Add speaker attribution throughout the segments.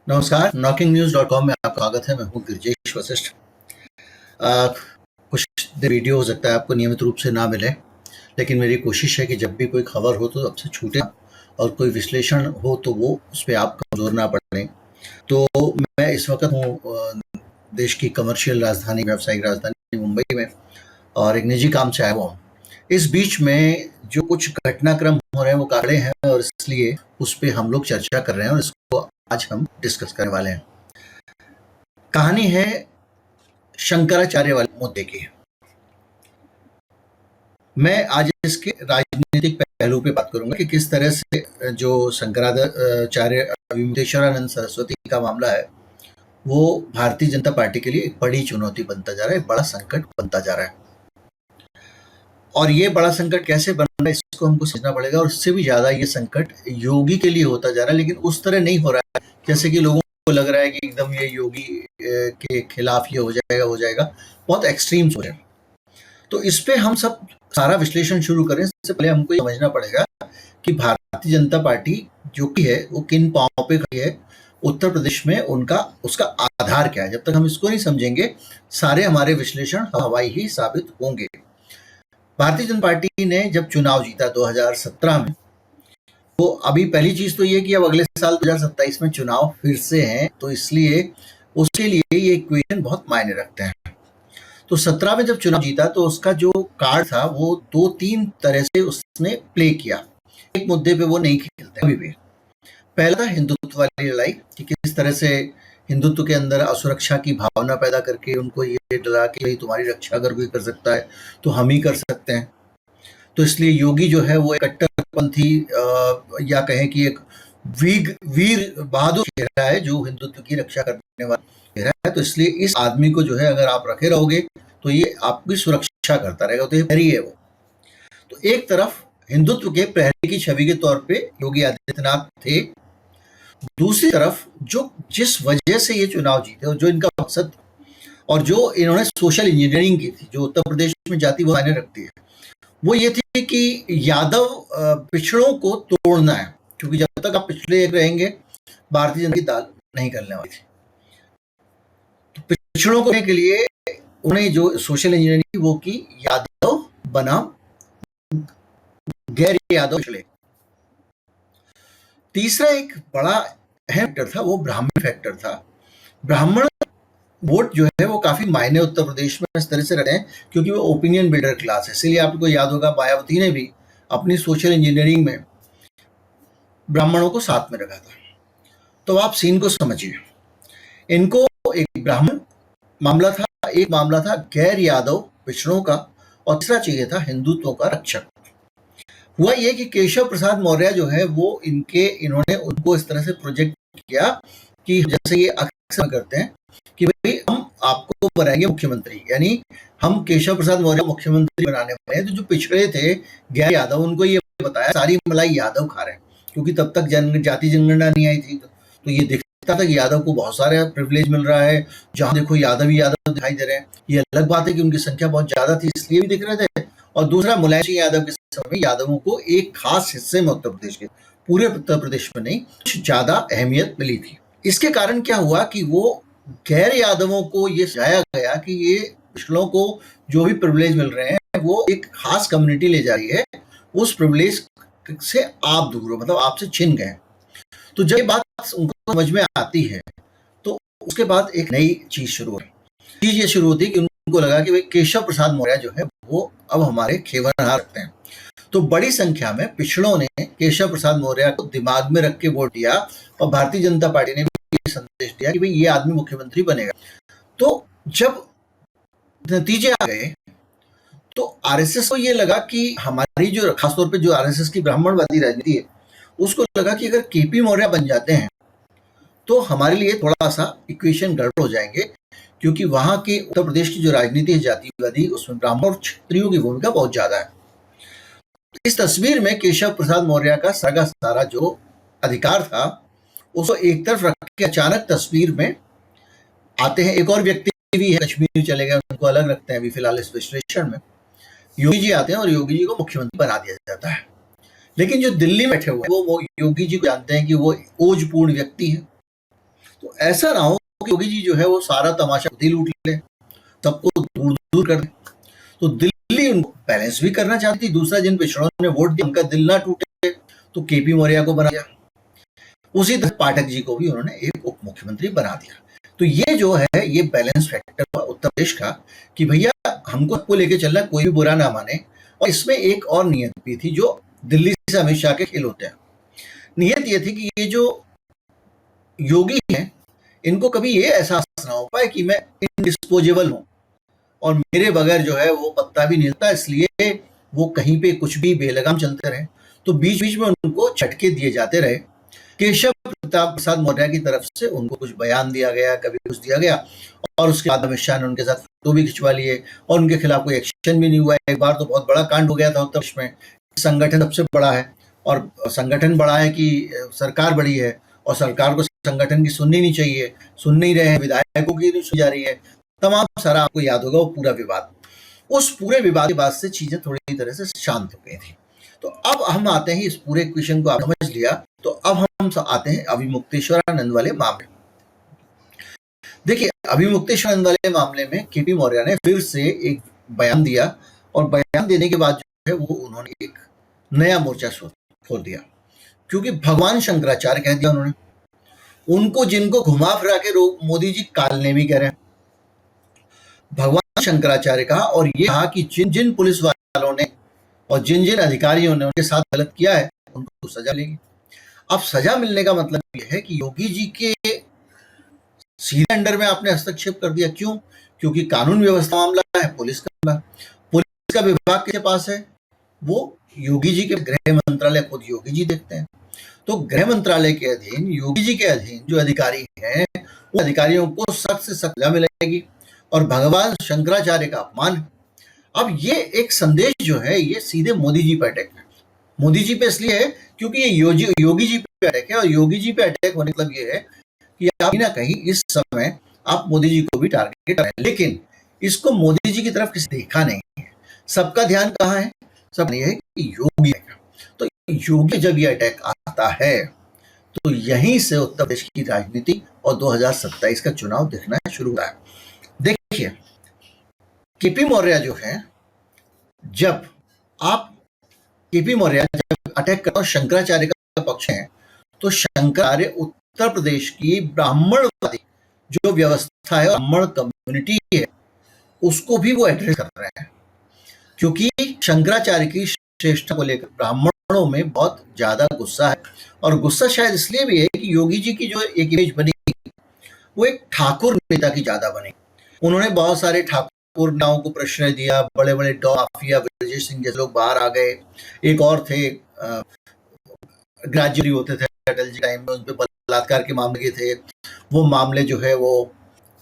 Speaker 1: नमस्कार, knocking news.com में आपका स्वागत है। मैं हूँ गिरजेश वशिष्ठ। कुछ वीडियो हो सकता है आपको नियमित रूप से ना मिले, लेकिन मेरी कोशिश है कि जब भी कोई खबर हो तो आपसे छूटे ना, और कोई विश्लेषण हो तो वो उस पे आप कमज़ोर ना पड़े। तो मैं इस वक़्त हूँ देश की कमर्शियल राजधानी, व्यावसायिक राजधानी मुंबई में, और एक निजी काम से आया हुआ हूँ। इस बीच में जो कुछ घटनाक्रम हो रहे हैं वो कागड़े हैं, और इसलिए उस पे हम लोग चर्चा कर रहे हैं और इसको आज हम डिस्कस करने वाले हैं। कहानी है शंकराचार्य वाले मुद्दे की। मैं आज इसके राजनीतिक पहलू पे बात करूंगा कि किस तरह से जो शंकराचार्य विमलेश्वरानंद सरस्वती का मामला है वो भारतीय जनता पार्टी के लिए एक बड़ी चुनौती बनता जा रहा है, एक बड़ा संकट बनता जा रहा है। और ये बड़ा संकट कैसे बन रहा है इसको हमको समझना पड़ेगा। और उससे भी ज्यादा ये संकट योगी के लिए होता जा रहा है, लेकिन उस तरह नहीं हो रहा है जैसे कि लोगों को लग रहा है कि एकदम ये योगी के खिलाफ ये हो जाएगा। बहुत एक्सट्रीम सोच है। तो इस पे हम सब सारा विश्लेषण शुरू करें इससे पहले हमको ये समझना पड़ेगा कि भारतीय जनता पार्टी जो कि है वो किन पांवों पे खड़ी है, उत्तर प्रदेश में उसका आधार क्या है। जब तक हम इसको नहीं समझेंगे सारे हमारे विश्लेषण हवाई ही साबित होंगे। भारतीय जनता पार्टी ने जब चुनाव जीता 2017 में, तो अभी पहली चीज तो ये कि अब अगले साल 2027 में चुनाव फिर से हैं, तो इसलिए उसके लिए ये इक्वेशन बहुत मायने रखते हैं। तो 17 में जब चुनाव जीता तो उसका जो कार्ड था वो 2-3 तरह से उसने प्ले किया। एक मुद्दे पे वो नहीं खेलते अभी भी। पहला था हिंदुत्व वाली लड़ाई, कि किस तरह से हिंदुत्व के अंदर असुरक्षा की भावना पैदा करके उनको ये डरा कि तुम्हारी रक्षा अगर कोई कर सकता है तो हम ही कर सकते हैं। तो इसलिए योगी जो है वो एक कट्टरपंथी या कहें कि एक वीर बहादुर चेहरा है जो हिंदुत्व की रक्षा करने वाला चेहरा है। तो इसलिए इस आदमी को जो है अगर आप रखे रहोगे तो ये आपकी सुरक्षा करता रहेगा, तो ये प्रहरी है वो। तो एक तरफ हिंदुत्व के प्रहरी की छवि के तौर पे योगी आदित्यनाथ थे, दूसरी तरफ जो जिस वजह से ये चुनाव जीते और जो इनका मकसद और जो इन्होंने सोशल इंजीनियरिंग की थी, जो उत्तर प्रदेश में जाति वो मायने रखती है, वो ये थी कि यादव पिछड़ों को तोड़ना है, क्योंकि जब तक आप पिछड़े रहेंगे भारतीय जनता की दाल नहीं करने वाली थी। तो पिछड़ों को के लिए उन्हें जो सोशल इंजीनियरिंग की वो की, यादव बनाम गैर यादव पिछड़े। तीसरा एक बड़ा अहम फैक्टर था वो ब्राह्मण फैक्टर था। ब्राह्मण वोट जो है वो काफी मायने उत्तर प्रदेश में इस तरह से रखते हैं क्योंकि वो ओपिनियन बिल्डर क्लास है। इसलिए आपको याद होगा मायावती ने भी अपनी सोशल इंजीनियरिंग में ब्राह्मणों को साथ में रखा था। तो आप सीन को समझिए। इनको एक ब्राह्मण मामला था, एक मामला था गैर यादव पिछड़ों का, और तीसरा चाहिए था हिंदुत्व का रक्षक। हुआ ये कि केशव प्रसाद मौर्य जो है वो इन्होंने उनको इस तरह से प्रोजेक्ट किया कि जैसे ये अक्सर करते हैं कि भाई हम आपको बनाएंगे मुख्यमंत्री, यानी हम केशव प्रसाद मौर्य मुख्यमंत्री बनाने वाले हैं। तो जो पिछड़े थे गैर यादव उनको ये बताया सारी मलाई यादव खा रहे हैं, क्योंकि तब तक जाति जनगणना नहीं आई थी। तो ये दिखता था कि यादव को बहुत सारे प्रिविलेज मिल रहा है, जहां देखो यादव ही यादव दिखाई दे रहे हैं। ये अलग बात है कि उनकी संख्या बहुत ज्यादा थी इसलिए भी दिख रहे थे, और दूसरा मुलायम सिंह यादव के समय यादवों को एक खास हिस्से में उत्तर प्रदेश के, पूरे उत्तर प्रदेश में नहीं, कुछ ज्यादा अहमियत मिली थी। इसके कारण क्या हुआ कि वो गैर यादवों को ये समझाया गया कि ये पिछड़ों को जो भी प्रिविलेज मिल रहे हैं वो एक खास कम्युनिटी ले जा रही है, उस प्रिविलेज से आप दूर हो, मतलब आपसे छिन गए। तो जब ये बात उनको समझ में आती है तो उसके बाद एक नई चीज शुरू हुई। चीज ये शुरू होती है कि उनको लगा कि भाई केशव प्रसाद मौर्य जो है वो अब हमारे खेवनहार रखते हैं। तो बड़ी संख्या में पिछड़ों ने केशव प्रसाद मौर्य को दिमाग में रख के वोट दिया, और भारतीय जनता पार्टी ने भी संदेश दिया कि भाई ये आदमी मुख्यमंत्री बनेगा। तो जब नतीजे आ गए तो आरएसएस को ये लगा कि हमारी जो खासतौर पे जो आरएसएस की ब्राह्मणवादी राजनीति है उसको लगा कि अगर केपी मौर्य बन जाते हैं तो हमारे लिए थोड़ा सा इक्वेशन गड़बड़ हो जाएंगे, क्योंकि वहां की उत्तर प्रदेश की जो राजनीति है जातिवादी, उसमें ब्राह्मण और क्षत्रियों की भूमिका बहुत ज्यादा है। इस तस्वीर में केशव प्रसाद मौर्य का सारा जो अधिकार था उसको एक तरफ रख के अचानक तस्वीर में आते हैं एक और व्यक्ति भी है, कश्मीर चले गए, उनको अलग रखते हैं अभी फिलहाल इस विश्लेषण में। योगी जी आते हैं और योगी जी को मुख्यमंत्री बना दिया जाता है। लेकिन जो दिल्ली में बैठे हुए हैं वो योगी जी को जानते हैं कि वो ओजपूर्ण व्यक्ति है। तो ऐसा ना हो कि योगी जी जो है वो सारा तमाशा खुद ही लूट ले, सबको दूर-दूर कर दे। तो दिल्ली उनको बैलेंस भी करना चाहती थी, दूसरा जिन पिछड़ों ने वोट दिया उनका दिल ना टूटे, तो केपी मौर्य को बना दिया। उसी तरह पाठक जी को भी उन्होंने एक उप मुख्यमंत्री बना दिया। तो ये जो है ये बैलेंस फैक्टर उत्तर प्रदेश का कि भैया हमको सबको लेके चलना, कोई भी बुरा ना माने। और इसमें एक और नियत भी थी जो दिल्ली से अमित शाह के खेल होते हैं। नियत ये थी कि ये जो योगी हैं इनको कभी ये एहसास ना हो पाए कि मैं इनडिस्पोजेबल हूं और मेरे बगैर जो है वो पत्ता भी नहीं हिलता, इसलिए वो कहीं पे कुछ भी बेलगाम चलते रहे। तो बीच बीच में उनको झटके दिए जाते रहे। केशव प्रताप प्रसाद मौर्य की तरफ से उनको कुछ बयान दिया गया, कभी कुछ दिया गया, और उसके बाद अमित शाह ने उनके साथ फोटो भी खिंचवा लिए और उनके खिलाफ कोई एक्शन भी नहीं हुआ। एक बार तो बहुत बड़ा कांड हो गया था उत्तर प्रदेश में। संगठन सबसे बड़ा है और संगठन बड़ा है कि सरकार बड़ी है, और सरकार को संगठन की सुननी नहीं चाहिए, सुन नहीं रहे हैं, विधायकों की नहीं सुनी जा रही है, तमाम सारा आपको याद होगा वो पूरा विवाद। उस पूरे विवाद के बाद से चीजें थोड़ी तरह से शांत हो गई थी। तो अब हम आते हैं, इस पूरे क्वेश्चन को आप समझ लिया, तो अब हम आते हैं अभिमुक्तेश्वरानंद वाले मामले। देखिए, अभिमुक्तेश्वरानंद वाले मामले में केपी मौर्य ने फिर से एक बयान दिया, और बयान देने के बाद जो है वो उन्होंने एक नया मोर्चा खोल दिया, क्योंकि भगवान शंकराचार्य कह दिया उन्होंने। उनको जिनको घुमा फिरा के मोदी जी कालने भी कह रहे हैं, भगवान शंकराचार्य कहा, और ये कहा कि जिन जिन पुलिस वालों ने और जिन जिन अधिकारियों ने उनके साथ गलत किया है उनको सजा मिलेगी। अब सजा मिलने का मतलब यह है कि योगी जी के सीधे अंडर में आपने हस्तक्षेप कर दिया। क्यों? क्योंकि कानून व्यवस्था मामला है, पुलिस का मामला। पुलिस का विभाग किसके पास है? वो योगी जी के गृह मंत्रालय, खुद योगी जी देखते हैं। तो गृह मंत्रालय के अधीन, योगी जी के अधीन जो अधिकारी हैं, वो अधिकारियों को सख्त से सख्त सजा मिलेगी, और भगवान शंकराचार्य का अपमान। अब ये एक संदेश जो है ये सीधे मोदी जी पे अटैक है। मोदी जी पे इसलिए है क्योंकि ये योगी जी पे अटैक है, और योगी जी पे अटैक होने का मतलब ये है कि आप ना कहीं इस समय आप मोदी जी को भी टारगेट कर रहे हैं। लेकिन इसको मोदी जी की तरफ किसी देखा नहीं है, सबका ध्यान कहाँ है? सब ये है कि योगी है। तो योगी जब ये अटैक आता है तो यहीं से उत्तर प्रदेश की राजनीति और 2027 का चुनाव दिखना शुरू हुआ है। देखिए, केपी मौर्य जो है, जब आप केपी मौर्य जब अटैक करते हैं शंकराचार्य का पक्ष है, तो शंकराचार्य उत्तर प्रदेश की ब्राह्मणवादी जो व्यवस्था है, ब्राह्मण कम्युनिटी है, उसको भी वो एड्रेस कर रहे हैं, क्योंकि शंकराचार्य की श्रेष्ठता को लेकर ब्राह्मणों में बहुत ज्यादा गुस्सा है। और गुस्सा शायद इसलिए भी है कि योगी जी की जो एक इमेज बनी वो एक ठाकुर नेता की ज्यादा बनी। उन्होंने बहुत सारे ठाकुर नाव को प्रश्रय दिया, बड़े बड़े डॉन माफिया ब्रजेश सिंह जैसे लोग बाहर आ गए। एक और थे ग्रेजुएट होते थे अटल जी टाइम में, उन पर बलात्कार के मामले थे, वो मामले जो है वो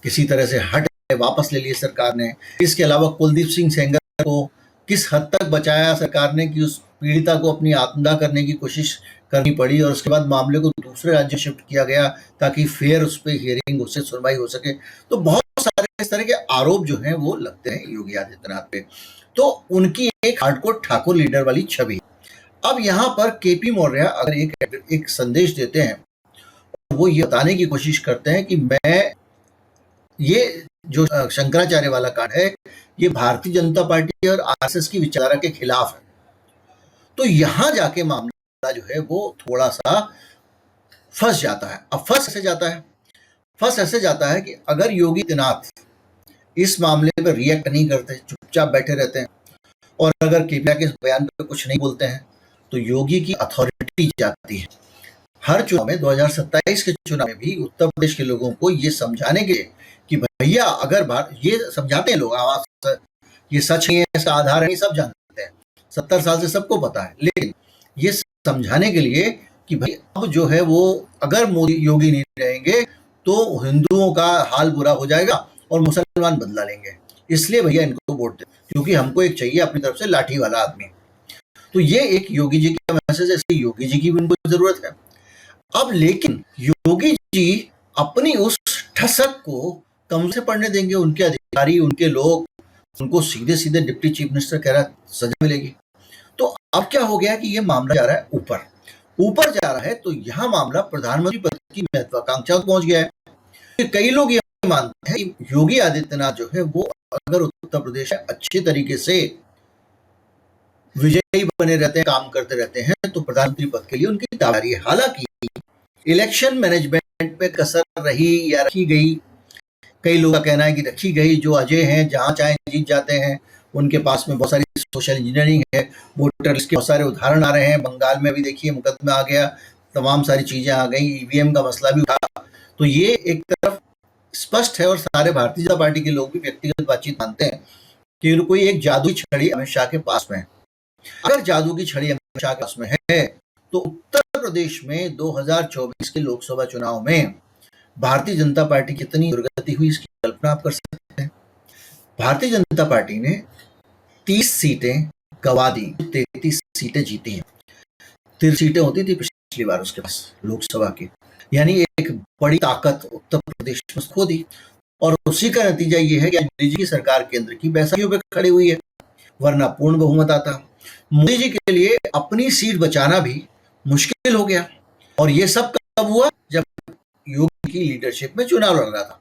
Speaker 1: किसी तरह से हट गए, वापस ले लिए सरकार ने। इसके अलावा कुलदीप सिंह सेंगर को किस हद तक बचाया सरकार ने कि उस पीड़िता को अपनी आत्मदाह करने की कोशिश करनी पड़ी, और उसके बाद मामले को दूसरे राज्य शिफ्ट किया गया ताकि फेयर उस पर हियरिंग, उससे सुनवाई हो सके। तो बहुत सारे इस तरह के आरोप जो हैं वो लगते हैं योगी आदित्यनाथ पे। तो उनकी एक हार्डकोर ठाकुर लीडर वाली छवि। अब यहाँ पर केपी मौर्य अगर एक संदेश देते हैं, वो ये बताने की कोशिश करते हैं कि मैं ये जो शंकराचार्य वाला कांड है ये भारतीय जनता पार्टी और आरएसएस की विचारधारा के खिलाफ है। तो यहां जाके मामला जो है वो थोड़ा सा फंस जाता है। अब फंस ऐसे जाता है कि अगर योगी आदित्यनाथ इस मामले पर रिएक्ट नहीं करते, चुपचाप बैठे रहते हैं, और अगर केपीआर के बयान पर कुछ नहीं बोलते हैं, तो योगी की अथॉरिटी जाती है। हर चुनाव में, 2027 के चुनाव में भी उत्तर प्रदेश के लोगों को ये समझाने के लिए कि भैया अगर ये समझाते हैं लोग आवाज से, ये सच नहीं है, इसका आधार नहीं, सब जानते हैं, 70 साल से सबको पता है। लेकिन ये समझाने के लिए कि भाई अब जो है वो अगर मोदी योगी नहीं रहेंगे तो हिंदुओं का हाल बुरा हो जाएगा और मुसलमान बदला लेंगे, इसलिए भैया इनको वोट दे, क्योंकि हमको एक चाहिए अपनी तरफ से लाठी वाला आदमी। तो ये एक योगी जी का मैसेज है, इसलिए योगी जी की भी उनको जरूरत है। अब लेकिन योगी जी अपनी उस ठसक को कम से पड़ने देंगे? उनके अधिकारी, उनके लोग उनको सीधे सीधे डिप्टी चीफ मिनिस्टर कह रहा है सजा मिलेगी। तो अब क्या हो गया कि ये मामला जा रहा है ऊपर जा रहा है। तो यह मामला प्रधानमंत्री पद की महत्वाकांक्षा पहुंच गया है। कई लोग ये मानते हैं कि योगी आदित्यनाथ जो है वो अगर उत्तर प्रदेश में अच्छे तरीके से विजयी बने रहते हैं, काम करते रहते हैं, तो प्रधानमंत्री पद के लिए उनकी दावेदारी है। हालांकि इलेक्शन मैनेजमेंट पे कसर रही या रखी गई, कई लोगों का कहना है कि रखी गई, जो अजय हैं जहां चाहे जीत जाते हैं, उनके पास में बहुत सारी सोशल इंजीनियरिंग है, वोटर लिस्ट के बहुत सारे उदाहरण आ रहे हैं, बंगाल में अभी देखिए मुकदमा आ गया, तमाम सारी चीजें आ गई, ईवीएम का मसला भी उठा। तो ये एक तरफ स्पष्ट है और सारे भारतीय जनता पार्टी के लोग भी व्यक्तिगत बातचीत मानते हैं कि कोई एक जादुई छड़ी अमित शाह के पास में है। अगर जादू की छड़ी अमित शाह के पास में है तो उत्तर प्रदेश में 2024 के लोकसभा चुनाव में भारतीय जनता पार्टी कितनी दुर्गति हुई इसकी कल्पना आप कर सकते हैं। भारतीय जनता पार्टी ने 30 सीटें गवा दी, 33 सीटें जीती हैं। 30 सीटें होती थी पिछली बार उसके पास लोकसभा की, यानी एक बड़ी ताकत उत्तर प्रदेश में खो दी। और उसी का नतीजा ये है कि मोदी जी की सरकार केंद्र की बैसाखियों पे खड़ी हुई है, वरना पूर्ण बहुमत आता। मोदी जी के लिए अपनी सीट बचाना भी मुश्किल हो गया। और ये सब कब हुआ? जब योगी की लीडरशिप में चुनाव लड़ रहा था।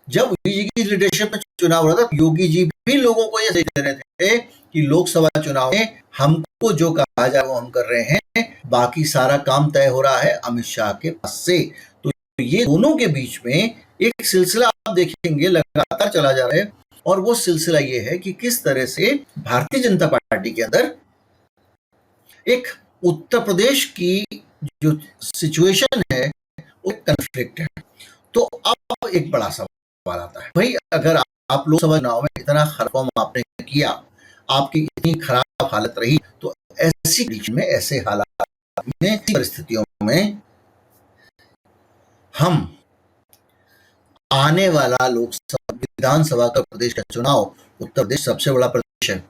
Speaker 1: जब योगी जी की लीडरशिप में चुनाव लड़ रहा था, योगी जी भी लोगों को ये दे रहे थे कि लोकसभा चुनाव में हमको जो कहा जाए वो हम कर रहे हैं, बाकी सारा काम तय हो रहा है अमित शाह के पास से। तो ये दोनों के बीच में एक सिलसिला आप देखेंगे लगातार चला जा रहा है, और वो सिलसिला ये है कि किस तरह से भारतीय जनता पार्टी के अंदर एक उत्तर प्रदेश की जो सिचुएशन है वो कन्फ्लिक्ट है। तो अब एक बड़ा सवाल आता है, भाई अगर आप लोकसभा चुनाव में इतना खराब आपने किया, आपकी इतनी खराब हालत रही, तो ऐसी कंडीशन में, ऐसे हालात में, परिस्थितियों में हम आने वाला लोकसभा विधानसभा का प्रदेश का चुनाव, उत्तर प्रदेश सबसे बड़ा प्रदेश है,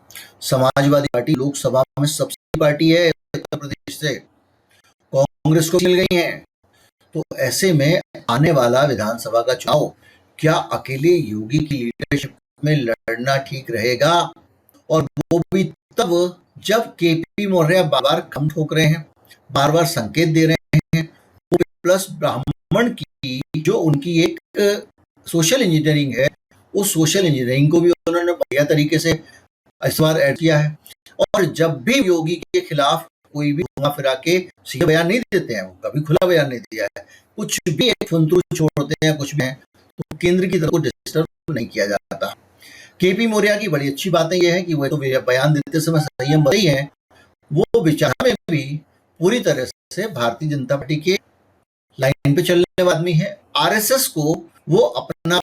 Speaker 1: समाजवादी पार्टी लोकसभा में सबसे बड़ी पार्टी है उत्तर प्रदेश से, कांग्रेस को मिल गई है। तो ऐसे में आने वाला विधानसभा का चुनाव क्या अकेले योगी की लीडरशिप में लड़ना ठीक रहेगा? और वो भी तब जब केपी मौर्य बार बार कम ठोक रहे हैं, बार बार संकेत दे रहे हैं, प्लस ब्राह्मण की जो उनकी एक सोशल इंजीनियरिंग है, उस सोशल इंजीनियरिंग को भी उन्होंने बढ़िया तरीके से इस बार ऐड किया है। और जब भी योगी के खिलाफ कोई भी घुमा फिरा के सीधे बयान नहीं देते हैं, वो कभी खुला बयान नहीं दिया है, कुछ भी एक फुंतरू छोड़ते हैं, कुछ भी है, तो केंद्र की तरफ को डिस्टर्ब नहीं किया जाता। केपी मौर्य की बड़ी अच्छी बातें यह है कि वो तो बयान देते समय संयम बरती है, वो विचार में भी पूरी तरह से भारतीय जनता पार्टी के लाइन पे चलने वाला आदमी है। आरएसएस को वो अपना,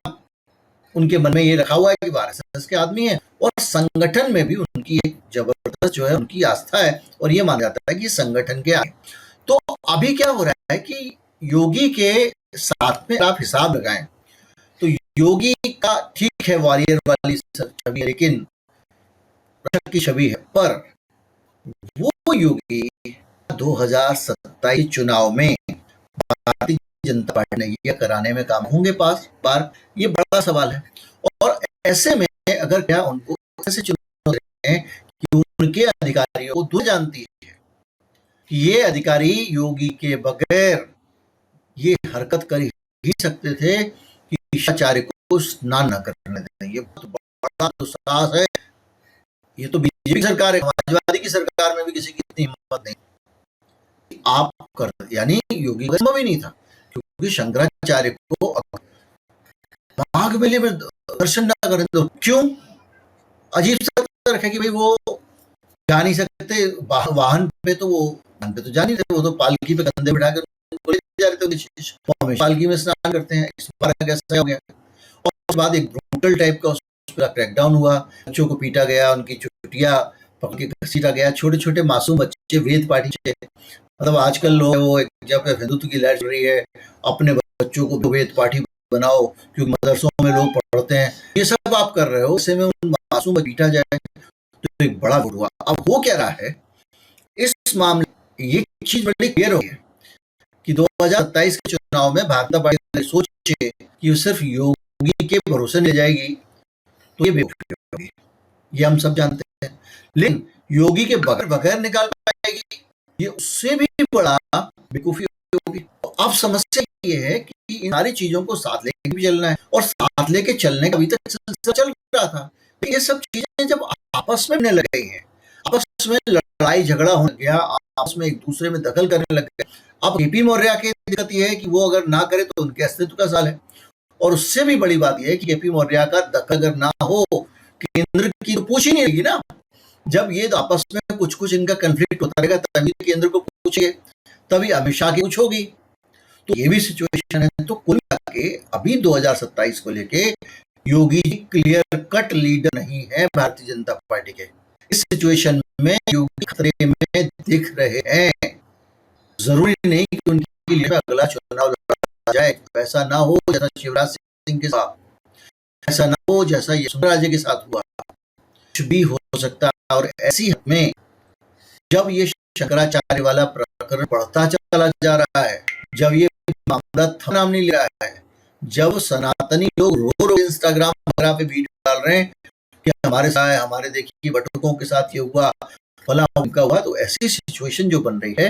Speaker 1: उनके मन में ये रखा हुआ है कि आरएसएस के आदमी है, और संगठन में भी उनकी एक जबरदस्त जो है उनकी आस्था है, और ये माना जाता है कि संगठन के आगे। तो अभी क्या हो रहा है कि योगी के साथ में आप हिसाब लगाएं तो योगी का ठीक है वॉरियर वाली छवि, लेकिन रक्षक की छवि है, पर वो योगी 2027 चुनाव में भारतीय जनता पार्टी ने यह कराने में काम होंगे पास बार, ये बड़ा सवाल है। और ऐसे में अगर क्या उनको ऐसे चुनाव हैं कि उनके अधिकारियों को दूर जानती है कि ये अधिकारी योगी के बगैर ये हरकत कर ही सकते थे कि ईशाचार्य को स्नान न करने दें, ये बहुत बड़ा दुस्साहस है। ये तो बीजेपी सरकार है, समाजवादी की सरकार में भी किसी की इतनी हिम्मत नहीं आप कर, यानी योगी का संभव ही नहीं था, क्योंकि शंकराचार्य को माघ मेले में दर्शन न करें तो क्यों? अजीब सा रखा कि भाई वो जा नहीं सकते, वाहन पे तो वो वाहन पे तो जा नहीं सकते, वो तो पालकी पे कंधे बिठा कर जा रहे थे, पालकी में स्नान करते हैं, इस बार कैसा हो गया। और उसके बाद एक ब्रूटल टाइप का उस पर क्रैकडाउन हुआ, बच्चों को पीटा गया, उनकी चुटिया पकड़ के घसीटा गया, छोटे छोटे मासूम बच्चे वेद पाठी से, मतलब आजकल लोग वो जब हिंदुत्व की लहर चल रही है, अपने बच्चों को वेद पाठी बनाओ क्योंकि मदरसों में लोग पढ़ते हैं, ये सब आप कर रहे हो, ऐसे में उन मासूम को पीटा जाए तो एक बड़ा हुआ। अब हो क्या रहा है इस मामले, ये चीज बड़ी क्लियर हो गई कि 2027 के चुनाव में भारतीय जनता पार्टी सोचे कि सिर्फ योगी के भरोसे ले जाएगी तो ये बेवकूफी होगी, ये हम सब जानते हैं, लेकिन योगी के बगैर निकाल पाएगी, ये उससे भी बड़ा बेवकूफी होगी। तो अब समस्या ये है कि कि इन सारी चीजों को साथ लेके भी चलना है और साथ लेके चलने का अभी तक सिलसिला चल रहा था। ये सब चीजें जब आपस में लग गई हैं, आपस में लड़ाई झगड़ा होने गया, आपस में एक दूसरे में दखल करने लग गए। अब केपी मौर्य की दिक्कत यह है कि वो अगर ना करे तो उनके अस्तित्व का सवाल है, और उससे भी बड़ी बात यह है कि केपी मौर्य का दखल अगर ना हो, केंद्र की तो पूछ ही नहीं रहेगी ना। जब ये तो आपस में कुछ कुछ इनका कंफ्लिक्ट होता रहेगा तभी केंद्र को पूछेंगे, तभी अमित शाह की पूछोगी, तो ये भी सिचुएशन है। तो कुल मिला के अभी 2027 को लेके Yogi ji clear cut leader नहीं है भारतीय जनता पार्टी के। इस सिचुएशन में योगी खतरे में दिख रहे हैं। जरूरी नहीं कि उनके लिए अगला चुनाव लड़ा जाए, ऐसा ना हो जैसा शिवराज सिंह के साथ, ऐसा ना हो जैसा यशोधरा के साथ हुआ, कुछ भी हो सकता है। और ऐसी हद में जब ये शंकराचार्य वाला प्रकरण बढ़ता चला जा रहा है, जब ये मामला थम नाम नहीं ले रहा है, जब सनातनी लोग रो रो इंस्टाग्राम वगैरह पे वीडियो डाल रहे हैं कि हमारे साथ, हमारे देखिए बटुकों के साथ ये हुआ, फला उनका हुआ, तो ऐसी सिचुएशन जो बन रही है,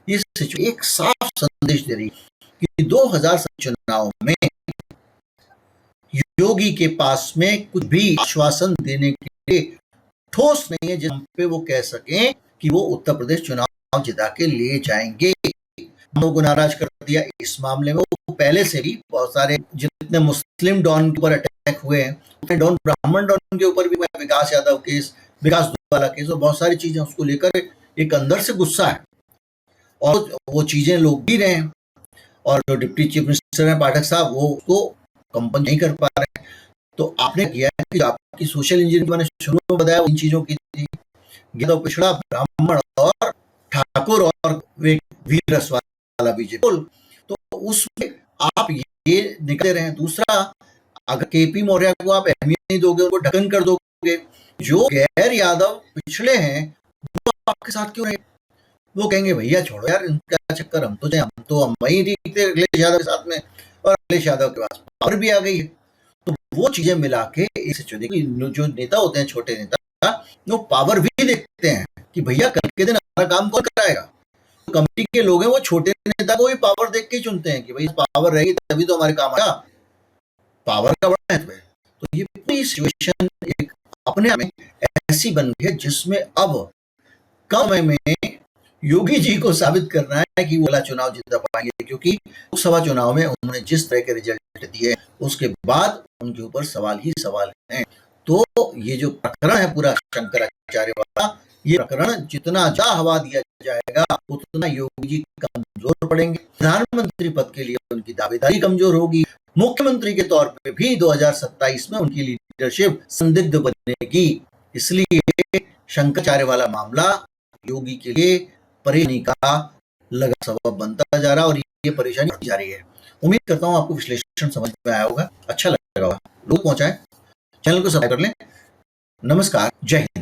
Speaker 1: ये सिचुएशन एक साफ संदेश दे रही है कि 2007 चुनाव में योगी के पास में कुछ भी आश्वासन देने के लिए ठोस नहीं है जिस पे वो कह सकें कि वो उत्तर प्रदेश चुनाव जिता के ले जाएंगे। लोगों को नाराज कर दिया इस मामले में। वो पहले से भी बहुत सारे जितने मुस्लिम डॉन के ऊपर अटैक हुए हैं, डॉन ब्राह्मण डॉन के ऊपर भी विकास यादव केस, विकास वाला केस, और बहुत सारी चीजें उसको लेकर एक अंदर से गुस्सा है, और वो चीजें लोग भी रहे हैं। और जो डिप्टी चीफ मिनिस्टर है पाठक साहब, वो उसको कंपन नहीं कर पा रहे हैं। तो आपने किया है कि आपकी सोशल इंजीनियरिंग मैंने शुरू में बताया इन चीजों की थी, गिरधा पिछड़ा ब्राह्मण और ठाकुर और वीर रस वाला बीजेपी, तो उसमें आप ये निकले रहे हैं। दूसरा, अगर केपी मौर्य को आप अहमियत नहीं दोगे, उनको ढक्कन कर दोगे, जो गैर यादव पिछड़े हैं वो आपके साथ क्यों रहे? वो कहेंगे भैया छोड़ो यार इनका चक्कर, हम तो वही ठीक थे अखिलेश यादव के साथ में, और अखिलेश यादव के पास पावर भी आ गई है। तो वो चीजें मिला के जो नेता होते हैं, छोटे नेता, वो पावर भी देखते हैं कि भैया कल के दिन हमारा काम कौन कराएगा। तो कमेटी के लोग हैं वो छोटे नेता को भी पावर देख के चुनते हैं कि भाई पावर रहेगी तभी तो हमारे काम आएगा, पावर का बड़ा महत्व है। तो ये पूरी सिचुएशन एक अपने आप में ऐसी बन गई है जिसमें अब कम समय में योगी जी को साबित करना है कि वो अगला चुनाव जीत पाएंगे, क्योंकि लोकसभा चुनाव में उन्होंने जिस तरह के रिजल्ट दिए उसके बाद उनके ऊपर सवाल ही सवाल हैं। तो ये जो प्रकरण है पूरा शंकराचार्य वाला, ये प्रकरण जितना जा हवा दिया जाएगा उतना योगी जी कमजोर पड़ेंगे। प्रधानमंत्री पद के लिए उनकी दावेदारी कमजोर होगी। मुख्यमंत्री के तौर पे भी 2027 में उनकी लीडरशिप संदिग्ध बनेगी। इसलिए शंकराचार्य वाला मामला योगी के लिए परेशानी का लगा सबब बनता जा रहा है, और ये परेशानी बढ़ती जा रही है। उम्मीद करता हूं आपको विश्लेषण समझ में आया होगा, अच्छा लगा होगा। लोग पहुंचाएं, चैनल को सब्सक्राइब कर लें। नमस्कार, जय हिंद।